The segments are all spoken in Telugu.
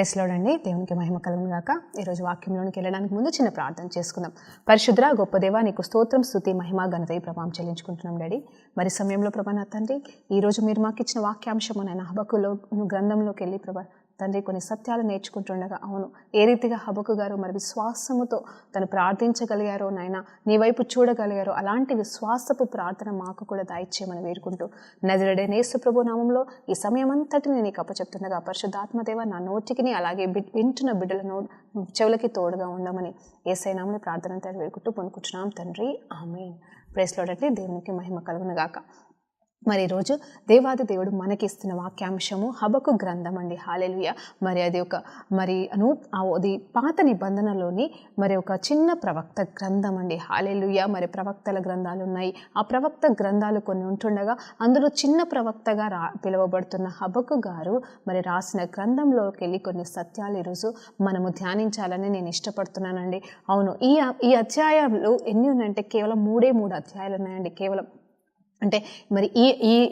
ప్రైజ్ లార్డ్ అండి. దేవునికి మహిమ కలుగును గాక. ఈరోజు వాక్యంలోనికి వెళ్ళడానికి ముందు చిన్న ప్రార్థన చేసుకుందాం. పరిశుద్ధ గొప్ప దేవా, నీకు స్తోత్రం, స్తుతి, మహిమ, ఘనత, ప్రభావం చెల్లించుకుంటున్నాం డాడీ. మరి సమయంలో ప్రభా నా తండ్రి, ఈరోజు మీరు మాకు ఇచ్చిన వాక్యాంశము నేను హబక్కులో గ్రంథంలోకి వెళ్ళి ప్రభా తండ్రి కొన్ని సత్యాలు నేర్చుకుంటుండగా, అవును ఏ రీతిగా హబక్కు గారు మరి విశ్వాసముతో తను ప్రార్థించగలిగారో నాయన, నీ వైపు చూడగలిగారో అలాంటి విశ్వాసపు ప్రార్థన మాకు కూడా దయచేయమని వేడుకుంటూ నజరేయుడైన యేసు ప్రభు నామంలో ఈ సమయం అంతటిని నీకు అప్పచెప్తుండగా పరిశుద్ధాత్మదేవ నా నోటికిని అలాగే వింటున్న బిడ్డల చెవులకి తోడుగా ఉండమని యేసయ్య నామములో ప్రార్థన అంతా వేడుకుంటూ పొందుకుంటున్నాం తండ్రి, ఆమేన్. ప్రైజ్ లార్డ్ అండి. దేవునికి మహిమ కలుగును గాక. మరి ఈరోజు దేవాది దేవుడు మనకి ఇస్తున్న వాక్యాంశము హబక్కు గ్రంథం అండి. హల్లెలూయా. మరి అది అది పాత నిబంధనలోని మరి ఒక చిన్న ప్రవక్త గ్రంథం అండి. హల్లెలూయా. మరి ప్రవక్తల గ్రంథాలు ఉన్నాయి. ఆ ప్రవక్త గ్రంథాలు కొన్ని ఉంటుండగా అందులో చిన్న ప్రవక్తగా పిలువబడుతున్న హబక్కు గారు మరి రాసిన గ్రంథంలోకి వెళ్ళి కొన్ని సత్యాలు ఈరోజు మనము ధ్యానించాలని నేను ఇష్టపడుతున్నానండి. అవును, ఈ అధ్యాయాలు ఎన్ని ఉన్నాయంటే కేవలం 3 అధ్యాయాలు ఉన్నాయండి. కేవలం అంటే మరి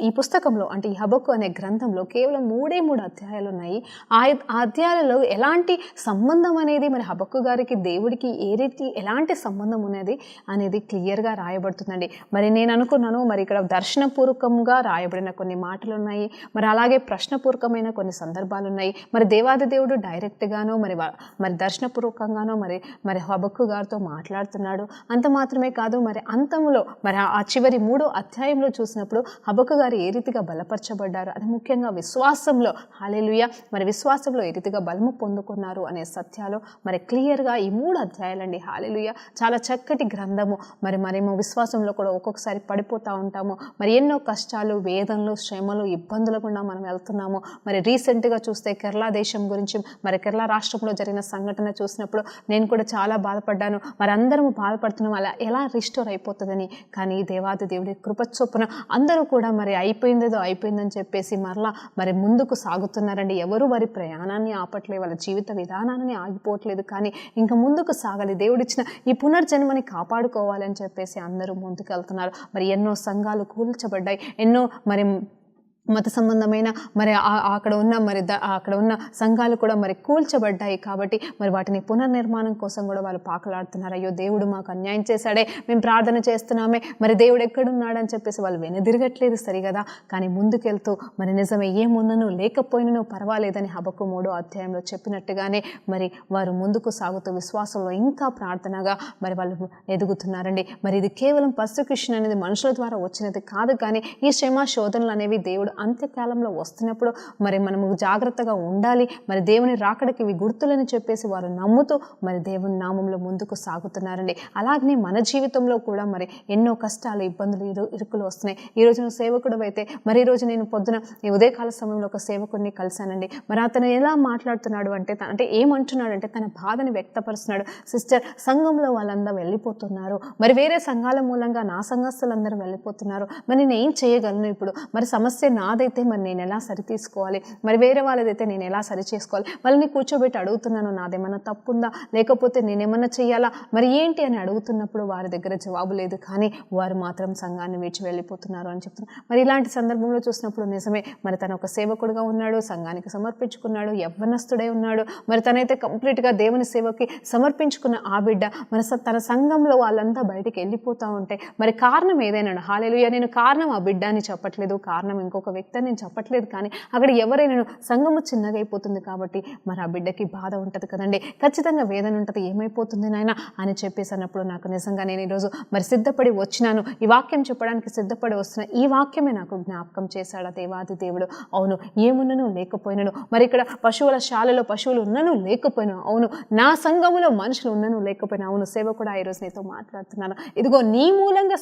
ఈ పుస్తకంలో అంటే ఈ హబక్కు అనే గ్రంథంలో కేవలం 3 అధ్యాయాలు ఉన్నాయి. ఆ అధ్యాయాలలో ఎలాంటి సంబంధం అనేది మరి హబక్కు గారికి దేవుడికి ఎలాంటి సంబంధం ఉన్నది అనేది క్లియర్గా రాయబడుతుందండి. మరి నేను అనుకున్నాను మరి ఇక్కడ దర్శనపూర్వకంగా రాయబడిన కొన్ని మాటలు ఉన్నాయి, మరి అలాగే ప్రశ్నపూర్వకమైన కొన్ని సందర్భాలు ఉన్నాయి. మరి దేవాది దేవుడు డైరెక్ట్గానో మరి దర్శనపూర్వకంగానో మరి హబక్కు గారితో మాట్లాడుతున్నాడు. అంత మాత్రమే కాదు, మరి అంతంలో మరి ఆ చివరి 3 అధ్యాయం చూసినప్పుడు హబక్కు గారు ఏ రీతిగా బలపరచబడ్డారు, అది ముఖ్యంగా విశ్వాసంలో, హల్లెలూయా, మరి విశ్వాసంలో ఏ రీతిగా బలము పొందుకున్నారు అనే సత్యాలు మరి క్లియర్గా ఈ 3 అధ్యాయాలండి. హల్లెలూయా. చాలా చక్కటి గ్రంథము. మరేమో విశ్వాసంలో కూడా ఒక్కొక్కసారి పడిపోతూ ఉంటాము. మరి ఎన్నో కష్టాలు, వేదనలు, శ్రమలు, ఇబ్బందులు కూడా మనం వెళ్తున్నాము. మరి రీసెంట్గా చూస్తే కేరళ దేశం గురించి, మరి కేరళ రాష్ట్రంలో జరిగిన సంఘటన చూసినప్పుడు నేను కూడా చాలా బాధపడ్డాను. మరి అందరము బాధపడుతున్నాం అలా ఎలా రిస్టోర్ అయిపోతుందని. కానీ దేవాది దేవుడి కృప చొప్పున అందరూ కూడా మరి అయిపోయిందని చెప్పేసి మరి ముందుకు సాగుతున్నారండి. ఎవరు వారి ప్రయాణాన్ని ఆపట్లేదు, వాళ్ళ జీవిత విధానాన్ని ఆగిపోవట్లేదు. కానీ ఇంకా ముందుకు సాగాలి, దేవుడిచ్చిన ఈ పునర్జన్మని కాపాడుకోవాలని చెప్పేసి అందరూ ముందుకు వెళ్తున్నారు. మరి ఎన్నో సంఘాలు కూల్చబడ్డాయి, ఎన్నో మరి మత సంబంధమైన మరి అక్కడ ఉన్న సంఘాలు కూడా మరి కూల్చబడ్డాయి. కాబట్టి మరి వాటిని పునర్నిర్మాణం కోసం కూడా వాళ్ళు పాకలాడుతున్నారు. అయ్యో దేవుడు మాకు అన్యాయం చేశాడే, మేము ప్రార్థన చేస్తున్నామే, మరి దేవుడు ఎక్కడున్నాడని చెప్పేసి వాళ్ళు వెనుదిరగట్లేదు సరిగదా. కానీ ముందుకెళ్తూ మరి నిజమే ఏమున్నను లేకపోయినను పర్వాలేదని హబక్కు 3 అధ్యాయంలో చెప్పినట్టుగానే మరి వారు ముందుకు సాగుతూ విశ్వాసంలో ఇంకా ప్రార్థనగా మరి వాళ్ళు ఎదుగుతున్నారండి. మరి ఇది కేవలం పర్సిక్యూషన్ అనేది మనుషుల ద్వారా వచ్చినది కాదు, కానీ ఈ శ్రమ శోధనలు అనేవి దేవుడు అంత్యకాలంలో వస్తున్నప్పుడు మరి మనము జాగ్రత్తగా ఉండాలి. మరి దేవుని రాకడకి ఇవి గుర్తులని చెప్పేసి వారు నమ్ముతూ మరి దేవుని నామంలో ముందుకు సాగుతున్నారండి. అలాగనే మన జీవితంలో కూడా మరి ఎన్నో కష్టాలు, ఇబ్బందులు, ఇరుకులు వస్తున్నాయి. ఈరోజు నువ్వు సేవకుడు అయితే మరి ఈరోజు నేను పొద్దున ఈ ఉదయకాల సమయంలో ఒక సేవకుడిని కలిశానండి. మరి అతను ఎలా మాట్లాడుతున్నాడు అంటే ఏమంటున్నాడు అంటే తన బాధని వ్యక్తపరుస్తున్నాడు. సిస్టర్, సంఘంలో వాళ్ళందరూ వెళ్ళిపోతున్నారు, మరి వేరే సంఘాల మూలంగా నా సంఘస్థులందరూ వెళ్ళిపోతున్నారు, మరి నేను ఏం చేయగలను ఇప్పుడు? మరి సమస్య నాదైతే మరి నేను ఎలా సరి తీసుకోవాలి, మరి వేరే వాళ్ళదైతే నేను ఎలా సరి చేసుకోవాలి? వాళ్ళని కూర్చోబెట్టి అడుగుతున్నాను, నాదేమన్నా తప్పుందా, లేకపోతే నేనేమన్నా చెయ్యాలా, మరి ఏంటి అని అడుగుతున్నప్పుడు వారి దగ్గర జవాబు లేదు. కానీ వారు మాత్రం సంఘాన్ని విడిచి వెళ్ళిపోతున్నారు అని చెప్తున్నారు. మరి ఇలాంటి సందర్భంలో చూసినప్పుడు నిజమే, మరి తను ఒక సేవకుడుగా ఉన్నాడు, సంఘానికి సమర్పించుకున్నాడు, యవ్వనస్తుడై ఉన్నాడు. మరి తనైతే కంప్లీట్గా దేవుని సేవకి సమర్పించుకున్న ఆ బిడ్డ మరి తన సంఘంలో వాళ్ళంతా బయటికి వెళ్ళిపోతూ ఉంటే మరి కారణం ఏదైనా, హల్లెలూయా, నేను కారణం ఆ బిడ్డ అని చెప్పట్లేదు, కారణం ఇంకొక వ్యక్తి నేను చెప్పట్లేదు. కానీ అక్కడ ఎవరైనా సంఘము చిన్నగా అయిపోతుంది కాబట్టి మరి ఆ బిడ్డకి బాధ ఉంటుంది కదండి, ఖచ్చితంగా వేదన ఉంటుంది. ఏమైపోతుంది నాయన అని చెప్పేసి అన్నప్పుడు నాకు నిజంగా నేను ఈరోజు మరి సిద్ధపడి వచ్చినాను, ఈ వాక్యం చెప్పడానికి సిద్ధపడి వస్తున్నా. ఈ వాక్యమే నాకు జ్ఞాపకం చేశాడు దేవాది దేవుడు. అవును, ఏమున్నను లేకపోయినను, మరి ఇక్కడ పశువుల శాలలో పశువులు ఉన్నను లేకపోయినా, అవును నా సంఘములో మనుషులు ఉన్నను లేకపోయినా, అవును సేవకుడా ఈరోజు నీతో మాట్లాడుతున్నాను. ఇదిగో నీ మూలంగా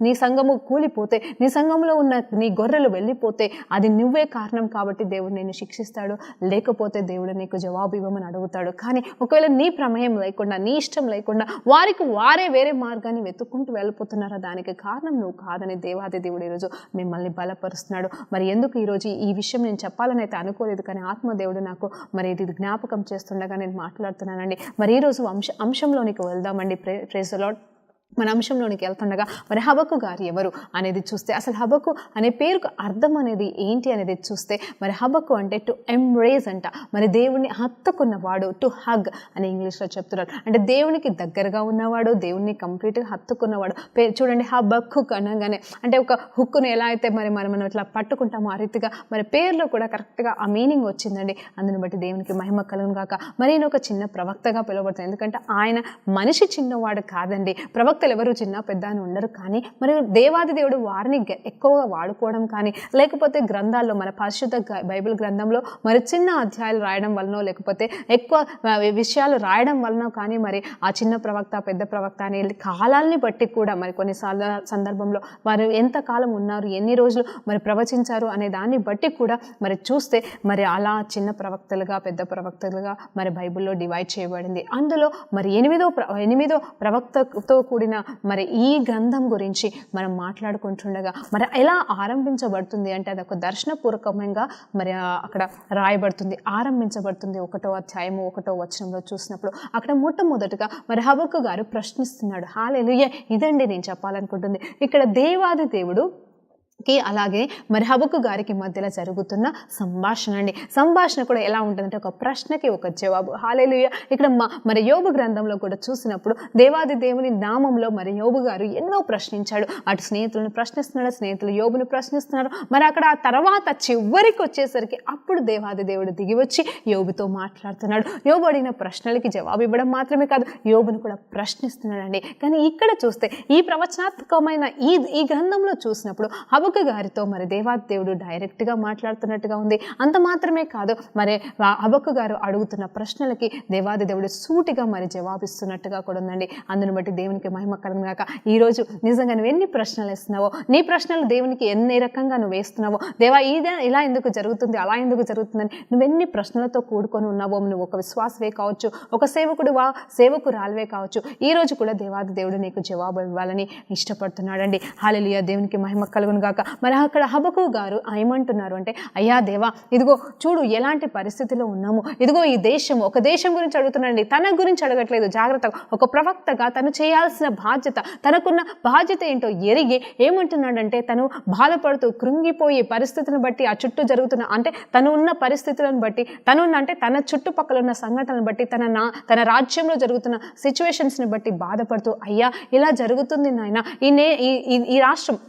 నీ సంఘము కూలిపోతే, నీ సంఘంలో ఉన్న నీ గొర్రెలు వెళ్ళిపోతే అది నువ్వే కారణం. కాబట్టి దేవుడు నేను శిక్షిస్తాడు, లేకపోతే దేవుడు నీకు జవాబు ఇవ్వమని అడుగుతాడు. కానీ ఒకవేళ నీ ప్రమేయం లేకుండా, నీ ఇష్టం లేకుండా వారే వేరే మార్గాన్ని వెతుక్కుంటూ వెళ్ళిపోతున్నారా, దానికి కారణం నువ్వు కాదని దేవాది దేవుడు ఈరోజు మిమ్మల్ని బలపరుస్తున్నాడు. మరి ఎందుకు ఈరోజు ఈ విషయం నేను చెప్పాలని అయితే అనుకోలేదు, కానీ ఆత్మదేవుడు నాకు మరి ఇది జ్ఞాపకం చేస్తుండగా నేను మాట్లాడుతున్నానండి. మరి ఈరోజు అంశంలోనికి వెళ్దామండి. Praise the Lord. మన అంశంలోనికి వెళ్తుండగా మరి హబక్కు గారు ఎవరు అనేది చూస్తే అసలు హబక్కు అనే పేరుకు అర్థం అనేది ఏంటి అనేది చూస్తే మరి హబక్కు అంటే టు ఎంబ్రేజ్ అంట. మరి దేవుణ్ణి హత్తుకున్నవాడు, టు హగ్ అని ఇంగ్లీష్లో చెప్తున్నారు. అంటే దేవునికి దగ్గరగా ఉన్నవాడు, దేవుణ్ణి కంప్లీట్గా హత్తుకున్నవాడు. చూడండి హబక్కు అనగానే అంటే ఒక హుక్కును ఎలా అయితే మనం ఇట్లా పట్టుకుంటామో ఆ రీతిగా మరి పేరులో కూడా కరెక్ట్గా ఆ మీనింగ్ వచ్చిందండి. అందుని బట్టి దేవునికి మహిమ కలుగును గాక. మరి ఈయన ఒక చిన్న ప్రవక్తగా పిలువబడుతుంది. ఎందుకంటే ఆయన మనిషి చిన్నవాడు కాదండి. ప్రవక్తలు ఎవరు చిన్న పెద్ద అని ఉండరు, కానీ మరి దేవాది దేవుడు వారిని ఎక్కువగా వాడుకోవడం కానీ లేకపోతే గ్రంథాల్లో మన పరిశుద్ధ బైబిల్ గ్రంథంలో మరి చిన్న అధ్యాయాలు రాయడం వలనో లేకపోతే ఎక్కువ విషయాలు రాయడం వలన కానీ మరి ఆ చిన్న ప్రవక్త పెద్ద ప్రవక్త అనే కాలాలని బట్టి కూడా మరి కొన్ని సందర్భంలో వారు ఎంతకాలం ఉన్నారు, ఎన్ని రోజులు మరి ప్రవచించారు అనే దాన్ని బట్టి కూడా మరి చూస్తే మరి అలా చిన్న ప్రవక్తలుగా పెద్ద ప్రవక్తలుగా మరి బైబిల్లో డివైడ్ చేయబడింది. అందులో మరి ఎనిమిదో ప్రవక్తతో కూడిన మరి ఈ గ్రంథం గురించి మనం మాట్లాడుకుంటుండగా మరి ఎలా ఆరంభించబడుతుంది అంటే అది ఒక దర్శనపూర్వకంగా మరి అక్కడ రాయబడుతుంది, ఆరంభించబడుతుంది. 1వ అధ్యాయము 1వ వచనంలో చూసినప్పుడు అక్కడ మొట్టమొదటిగా మరి హబక్కు గారు ప్రశ్నిస్తున్నాడు. హల్లెలూయా, ఇదండి నేను చెప్పాలనుకుంటుంది. ఇక్కడ దేవాది దేవుడు అలాగే మరి హబక్కు గారికి మధ్యలో జరుగుతున్న సంభాషణ అండి. సంభాషణ కూడా ఎలా ఉంటుందంటే ఒక ప్రశ్నకి ఒక జవాబు. హల్లెలూయా. ఇక్కడ మరి యోబు గ్రంథంలో కూడా చూసినప్పుడు దేవాది దేవుని నామంలో మరి యోబు గారు ఎన్నో ప్రశ్నించాడు. అటు స్నేహితులను ప్రశ్నిస్తున్నాడు, స్నేహితులు యోబును ప్రశ్నిస్తున్నారు. మరి అక్కడ ఆ తర్వాత చివరికి వచ్చేసరికి అప్పుడు దేవాది దేవుడు దిగి వచ్చి యోబుతో మాట్లాడుతున్నాడు. యోబు అడిగిన ప్రశ్నలకి జవాబు ఇవ్వడం మాత్రమే కాదు, యోబును కూడా ప్రశ్నిస్తున్నాడండి. కానీ ఇక్కడ చూస్తే ఈ ప్రవచనాత్మకమైన ఈ గ్రంథంలో చూసినప్పుడు హబక్కు గారితో మరి దేవాది దేవుడు డైరెక్ట్గా మాట్లాడుతున్నట్టుగా ఉంది. అంత మాత్రమే కాదు, మరి హబక్కు గారు అడుగుతున్న ప్రశ్నలకి దేవాది దేవుడు సూటిగా మరి జవాబిస్తున్నట్టుగా కూడా ఉందండి. అందుని బట్టి దేవునికి మహిమ కలుగును గాక. ఈరోజు నిజంగా నువ్వు ఎన్ని ప్రశ్నలు వేస్తున్నావో, నీ ప్రశ్నలు దేవునికి ఎన్ని రకంగా నువ్వు వేస్తున్నావో, దేవా ఇదే ఇలా ఎందుకు జరుగుతుంది, అలా ఎందుకు జరుగుతుందని నువ్వెన్ని ప్రశ్నలతో కూడుకొని ఉన్నావో, నువ్వు ఒక విశ్వాసవే కావచ్చు, ఒక సేవకురాలువే కావచ్చు, ఈ రోజు కూడా దేవాది దేవుడు నీకు జవాబు ఇవ్వాలని ఇష్టపడుతున్నాడండి. హల్లెలూయా, దేవునికి మహిమ కలుగును గాక. మరి అక్కడ హబక్కు గారు ఏమంటున్నారు అంటే, అయ్యా దేవా, ఇదిగో చూడు ఎలాంటి పరిస్థితిలో ఉన్నాము, ఇదిగో ఈ దేశము, ఒక దేశం గురించి అడుగుతున్నాడండి, తన గురించి అడగట్లేదు. జాగ్రత్తగా ఒక ప్రవక్తగా తను చేయాల్సిన బాధ్యత, తనకున్న బాధ్యత ఏంటో ఎరిగి ఏమంటున్నాడంటే, తను బాధపడుతూ కృంగిపోయి పరిస్థితిని బట్టి ఆ చుట్టూ జరుగుతున్న అంటే తను ఉన్న పరిస్థితులను బట్టి అంటే తన చుట్టుపక్కల ఉన్న సంఘటనలను బట్టి తన రాజ్యంలో జరుగుతున్న సిచ్యువేషన్స్ని బట్టి బాధపడుతూ, అయ్యా ఇలా జరుగుతుంది నాయన, ఈ రాష్ట్రం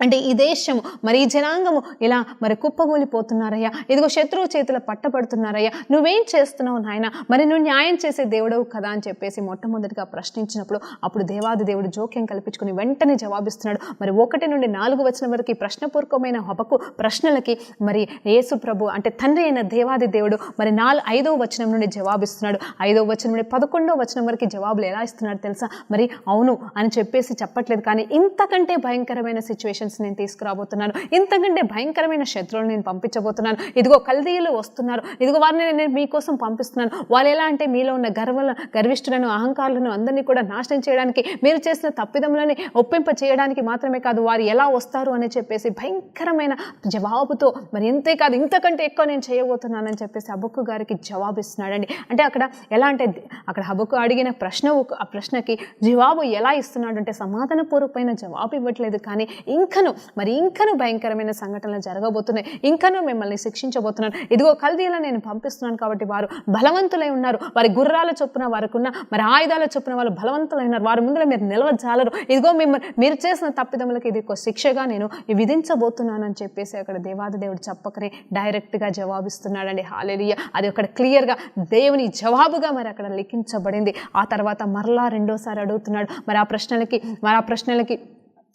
అంటే ఈ దేశము మరి ఈ జనాంగము ఇలా మరి కుప్పగూలిపోతున్నారయ్యా, ఇదిగో శత్రువు చేతుల పట్టబడుతున్నారయ్యా, నువ్వేం చేస్తున్నావు నాయన, మరి నువ్వు న్యాయం చేసే దేవుడవు కదా అని చెప్పేసి మొట్టమొదటిగా ప్రశ్నించినప్పుడు అప్పుడు దేవాది దేవుడు జోక్యం కల్పించుకుని వెంటనే జవాబిస్తున్నాడు. మరి 1 నుండి 4 వచనం వరకు ప్రశ్నపూర్వకమైన హబక్కు ప్రశ్నలకి మరి యేసు ప్రభు అంటే తండ్రి అయిన దేవాది దేవుడు మరి 5వ వచనం నుండి జవాబిస్తున్నాడు. 5వ వచనం నుండి 11వ వచనం వరకు జవాబులు ఎలా ఇస్తున్నాడు తెలుసా? మరి అవును అని చెప్పేసి చెప్పట్లేదు, కానీ ఇంతకంటే భయంకరమైన సిచ్యువేషన్ నేను తీసుకురాబోతున్నాను, ఇంతకంటే భయంకరమైన శత్రువులను నేను పంపించబోతున్నాను, ఇదిగో కల్దీయులు వస్తున్నారు, ఇదిగో వారిని నేను మీకోసం పంపిస్తున్నాను. వాళ్ళు ఎలా అంటే మీలో ఉన్న గర్విష్ఠులను అహంకారులను అందరినీ కూడా నాశనం చేయడానికి, మీరు చేసిన తప్పిదములని ఒప్పింప చేయడానికి మాత్రమే కాదు, వారు ఎలా వస్తారు అని చెప్పేసి భయంకరమైన జవాబుతో మరి ఇంతే కాదు ఇంతకంటే ఎక్కువ నేను చేయబోతున్నానని చెప్పేసి హబక్కు గారికి జవాబిస్తున్నాడండి. అంటే అక్కడ ఎలా అంటే అక్కడ హబక్కు అడిగిన ఆ ప్రశ్నకి జవాబు ఎలా ఇస్తున్నాడు అంటే సమాధానపూర్వకమైన జవాబు ఇవ్వట్లేదు, కానీ ఇంకను భయంకరమైన సంఘటనలు జరగబోతున్నాయి, ఇంకను మిమ్మల్ని శిక్షించబోతున్నాను, ఇదిగో కల్దీయులను నేను పంపిస్తున్నాను కాబట్టి వారు బలవంతులై ఉన్నారు, వారి గుర్రాల చొప్పున వారికున్న మరి ఆయుధాల చొప్పున వాళ్ళు బలవంతులై ఉన్నారు, వారి ముందులో మీరు నిలవజాలరు, ఇదిగో మీరు చేసిన తప్పిదములకు ఇది ఒక శిక్షగా నేను విధించబోతున్నాను అని చెప్పేసి అక్కడ దేవాది దేవుడు చెప్పకనే డైరెక్ట్గా జవాబిస్తున్నాడండి. హల్లెలూయా, అది అక్కడ క్లియర్గా దేవుని జవాబుగా మరి అక్కడ లిఖించబడింది. ఆ తర్వాత మరలా రెండోసారి అడుగుతున్నాడు. మరి ఆ ప్రశ్నలకి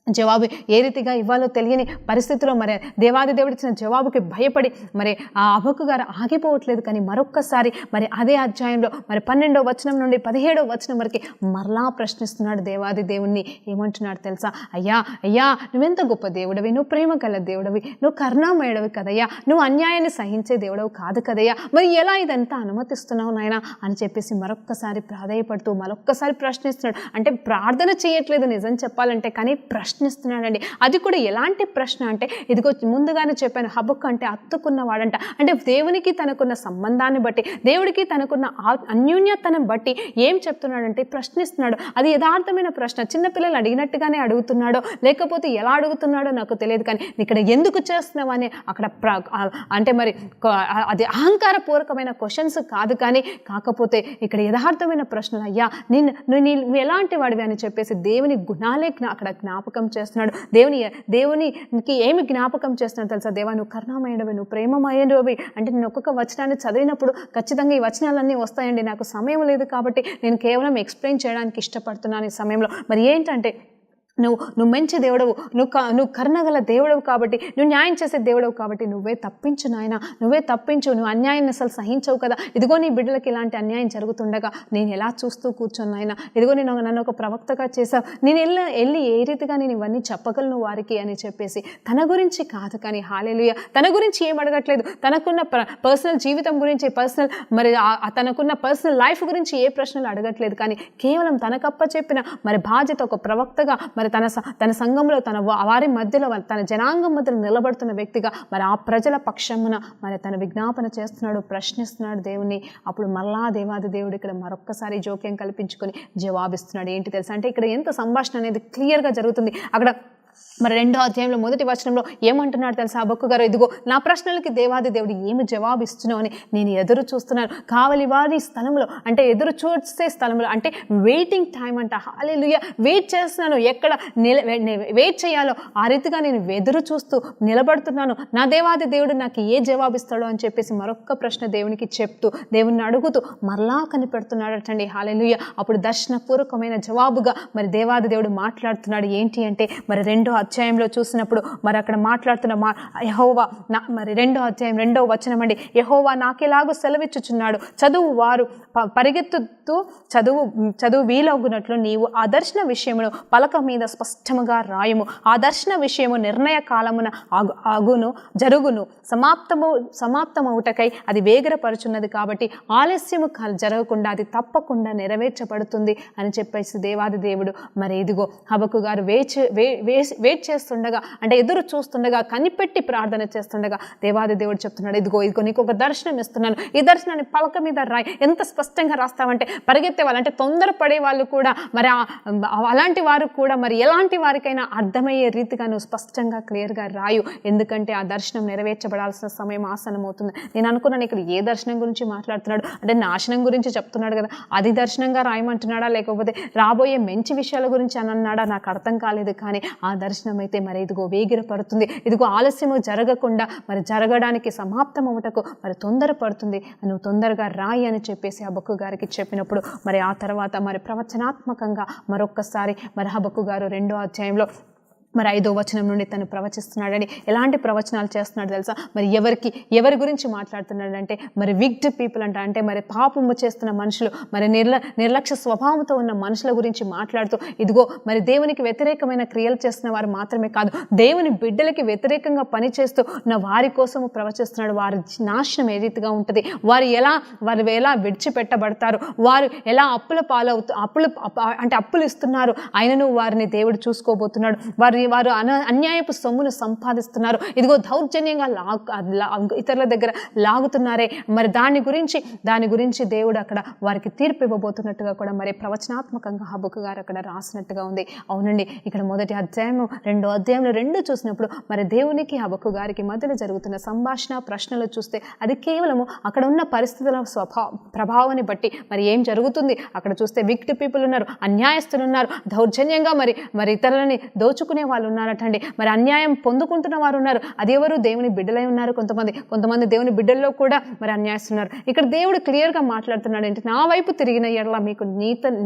జవాబు ఏ రీతిగా ఇవ్వాలో తెలియని పరిస్థితిలో మరి దేవాది దేవుడు ఇచ్చిన జవాబుకి భయపడి మరి ఆ హబక్కు గారు ఆగిపోవట్లేదు, కానీ మరొక్కసారి మరి అదే అధ్యాయంలో మరి 12వ వచనం నుండి 17వ వచనం వరకు మరలా ప్రశ్నిస్తున్నాడు దేవాది దేవుణ్ణి. ఏమంటున్నాడు తెలుసా? అయ్యా నువ్వెంత గొప్ప దేవుడవి, నువ్వు ప్రేమ గల దేవుడవి, నువ్వు కరుణామయుడవి కదయ్యా, నువ్వు అన్యాయాన్ని సహించే దేవుడవు కాదు కదయ్యా, మరి ఎలా ఇదంతా అనుమతిస్తున్నావు నాయన అని చెప్పేసి మరొక్కసారి ప్రాధేయపడుతూ మరొక్కసారి ప్రశ్నిస్తున్నాడు. అంటే ప్రార్థన చేయట్లేదు నిజం చెప్పాలంటే, కానీ ప్రశ్నిస్తున్నాడండి. అది కూడా ఎలాంటి ప్రశ్న అంటే, ఇదిగో ముందుగానే చెప్పాను, హబక్కు అంటే హత్తుకున్నవాడంట. అంటే దేవునికి తనకున్న సంబంధాన్ని బట్టి, దేవుడికి తనకున్న అన్యోన్యతను బట్టి ఏం చెప్తున్నాడంటే ప్రశ్నిస్తున్నాడు. అది యథార్థమైన ప్రశ్న. చిన్నపిల్లలు అడిగినట్టుగానే అడుగుతున్నాడో లేకపోతే ఎలా అడుగుతున్నాడో నాకు తెలియదు, కానీ ఇక్కడ ఎందుకు చేస్తున్నావు అని అక్కడ అంటే మరి అది అహంకారపూర్వకమైన క్వశ్చన్స్ కాదు, కానీ కాకపోతే ఇక్కడ యథార్థమైన ప్రశ్నలు. అయ్యా నువ్వు ఎలాంటి వాడివి అని చెప్పేసి దేవుని గుణాలే అక్కడ జ్ఞాపకం చేస్తున్నాడు. దేవునికి ఏమి జ్ఞాపకం చేస్తున్నాడు తెలుసా? దేవా, నువ్వు కరుణామయుడివి, నువ్వు ప్రేమమయుడివి అంటే నేను ఒక్కొక్క వచనాన్ని చదివినప్పుడు ఖచ్చితంగా ఈ వచనాలన్నీ వస్తాయండి. నాకు సమయం లేదు కాబట్టి నేను కేవలం ఎక్స్ప్లెయిన్ చేయడానికి ఇష్టపడుతున్నాను ఈ సమయంలో. మరి ఏంటంటే నువ్వు మంచి దేవుడవు, నువ్వు కరుణగల దేవుడవు కాబట్టి, నువ్వు న్యాయం చేసే దేవుడవు కాబట్టి నువ్వే తప్పించు నాయన, నువ్వే తప్పించు. నువ్వు అన్యాయాన్ని అసలు సహించవు కదా. ఇదిగో నీ బిడ్డలకి ఇలాంటి అన్యాయం జరుగుతుండగా నేను ఎలా చూస్తూ కూర్చొని నాయన, ఇదిగో నన్ను ఒక ప్రవక్తగా చేసావు, నేను వెళ్ళి ఏ రీతిగా నేను ఇవన్నీ చెప్పగలను వారికి అని చెప్పేసి తన గురించి కాదు, కానీ హల్లెలూయా తన గురించి ఏం అడగట్లేదు. తనకున్న పర్సనల్ జీవితం గురించి, మరి తనకున్న పర్సనల్ లైఫ్ గురించి ఏ ప్రశ్నలు అడగట్లేదు, కానీ కేవలం తనకప్ప చెప్పిన మరి బాధ్యత ఒక ప్రవక్తగా మరి తన సంఘంలో వారి మధ్యలో తన జనాంగం మధ్యలో నిలబడుతున్న వ్యక్తిగా మరి ఆ ప్రజల పక్షమున మరి తన విజ్ఞాపన చేస్తున్నాడు, ప్రశ్నిస్తున్నాడు దేవుని. అప్పుడు మళ్ళా దేవాది దేవుడు ఇక్కడ మరొక్కసారి జోక్యం కల్పించుకొని జవాబిస్తున్నాడు. ఏంటి తెలుసా అంటే ఇక్కడ ఎంత సంభాషణ అనేది క్లియర్గా జరుగుతుంది. అక్కడ మరి 2వ అధ్యాయంలో 1వ వచనంలో ఏమంటున్నాడు తెలుసా? హబక్కు గారు, ఇదిగో నా ప్రశ్నలకి దేవాది దేవుడు ఏమి జవాబు ఇస్తున్నావు అని నేను ఎదురు చూస్తున్నాను. కావలి వారి స్థలంలో అంటే ఎదురు చూసే స్థలంలో అంటే వెయిటింగ్ టైం అంట. హల్లెలూయా, వెయిట్ చేస్తున్నాను. ఎక్కడ వెయిట్ చేయాలో ఆ రీతిగా నేను ఎదురు చూస్తూ నిలబడుతున్నాను. నా దేవాది దేవుడు నాకు ఏ జవాబు ఇస్తాడో అని చెప్పేసి మరొక్క ప్రశ్న దేవునికి చెప్తూ దేవుణ్ణి అడుగుతూ మరలా కనిపెడుతున్నాడటండి. హల్లెలూయా. అప్పుడు దర్శనపూర్వకమైన జవాబుగా మరి దేవాది దేవుడు మాట్లాడుతున్నాడు. ఏంటి అంటే మరి 2వ అధ్యాయంలో చూసినప్పుడు మరి అక్కడ మాట్లాడుతున్న యెహోవా మరి 2వ అధ్యాయం 2వ వచనం అండి. యెహోవా నాకెలాగో సెలవిచ్చుచున్నాడు, చదువు వారు పరిగెత్తుతూ చదువు వీలగునట్లు నీవు ఆ దర్శన విషయమును పలక మీద స్పష్టముగా రాయము. ఆ దర్శన విషయము నిర్ణయ కాలమున జరుగును, సమాప్తమవుటకై అది వేగరపరుచున్నది కాబట్టి ఆలస్యము జరగకుండా అది తప్పకుండా నెరవేర్చబడుతుంది అని చెప్పేసి దేవాది దేవుడు మరి ఇదిగో హబక్కు గారు వెయిట్ చేస్తుండగా అంటే ఎదురు చూస్తుండగా కనిపెట్టి ప్రార్థన చేస్తుండగా దేవాది దేవుడు చెప్తున్నాడు, ఇదిగో నీకు ఒక దర్శనం ఇస్తున్నాను, ఈ దర్శనాన్ని పలక మీద రాయి. ఎంత స్పష్టంగా రాస్తావంటే పరిగెత్తే వాళ్ళు అంటే తొందరపడే వాళ్ళు కూడా మరి అలాంటి వారు కూడా మరి ఎలాంటి వారికైనా అర్థమయ్యే రీతిగా నువ్వు స్పష్టంగా క్లియర్గా రాయు. ఎందుకంటే ఆ దర్శనం నెరవేర్చబడాల్సిన సమయం ఆసనం అవుతుంది. నేను అనుకున్నాను ఇక్కడ ఏ దర్శనం గురించి మాట్లాడుతున్నాడు అంటే నాశనం గురించి చెప్తున్నాడు కదా, అది దర్శనంగా రాయమంటున్నాడా లేకపోతే రాబోయే మంచి విషయాల గురించి అని అన్నాడా నాకు అర్థం కాలేదు. కానీ ఆ దర్శనం అయితే మరి ఇదిగో వేగిరపడుతుంది, ఇదిగో ఆలస్యము జరగకుండా మరి జరగడానికి సమాప్తం అవ్వటకు మరి తొందరపడుతుంది, నువ్వు తొందరగా రాయి అని చెప్పేసి హబక్కు గారికి చెప్పినప్పుడు మరి ఆ తర్వాత మరి ప్రవచనాత్మకంగా మరొక్కసారి మరి హబక్కు గారు 2వ అధ్యాయంలో మరి 5వ వచనం నుండి తను ప్రవచిస్తున్నాడని. ఎలాంటి ప్రవచనాలు చేస్తున్నాడు తెలుసా? మరి ఎవరి గురించి మాట్లాడుతున్నాడంటే మరి విగ్డ్ పీపుల్ అంటే మరి పాపము చేస్తున్న మనుషులు, మరి నిర్లక్ష్య స్వభావంతో ఉన్న మనుషుల గురించి మాట్లాడుతూ ఇదిగో మరి దేవునికి వ్యతిరేకమైన క్రియలు చేస్తున్న వారు మాత్రమే కాదు, దేవుని బిడ్డలకి వ్యతిరేకంగా పనిచేస్తూ ఉన్న వారి కోసము ప్రవచిస్తున్నాడు. వారి నాశనం ఏ రీతిగా ఉంటుంది, వారు ఎలా విడిచిపెట్టబడతారు, వారు ఎలా అప్పులు ఇస్తున్నారు, అయినను వారిని దేవుడు చూసుకోబోతున్నాడు, వారు అన్యాయపు సొమ్మును సంపాదిస్తున్నారు, ఇదిగో దౌర్జన్యంగా ఇతరుల దగ్గర లాగుతున్నారే, మరి దాని గురించి దేవుడు అక్కడ వారికి తీర్పు ఇవ్వబోతున్నట్టుగా కూడా మరి ప్రవచనాత్మకంగా హబక్కు గారు అక్కడ రాసినట్టుగా ఉంది. అవునండి, ఇక్కడ 1వ అధ్యాయం 2వ అధ్యాయంలో 2 చూసినప్పుడు మరి దేవునికి హబక్కు గారికి మధ్యలో జరుగుతున్న సంభాషణ ప్రశ్నలు చూస్తే అది కేవలము అక్కడ ఉన్న పరిస్థితుల ప్రభావాన్ని బట్టి మరి ఏం జరుగుతుంది అక్కడ చూస్తే విక్ట్ పీపుల్ ఉన్నారు, అన్యాయస్తులు ఉన్నారు, దౌర్జన్యంగా మరి ఇతరులని దోచుకునే వాళ్ళు ఉన్నారటండి, మరి అన్యాయం పొందుకుంటున్న వారు ఉన్నారు. అది ఎవరు? దేవుని బిడ్డలై ఉన్నారు. కొంతమంది దేవుని బిడ్డల్లో కూడా మరి అన్యాయిస్తున్నారు. ఇక్కడ దేవుడు క్లియర్గా మాట్లాడుతున్నాడు ఏంటి, నా వైపు తిరిగిన ఎడల మీకు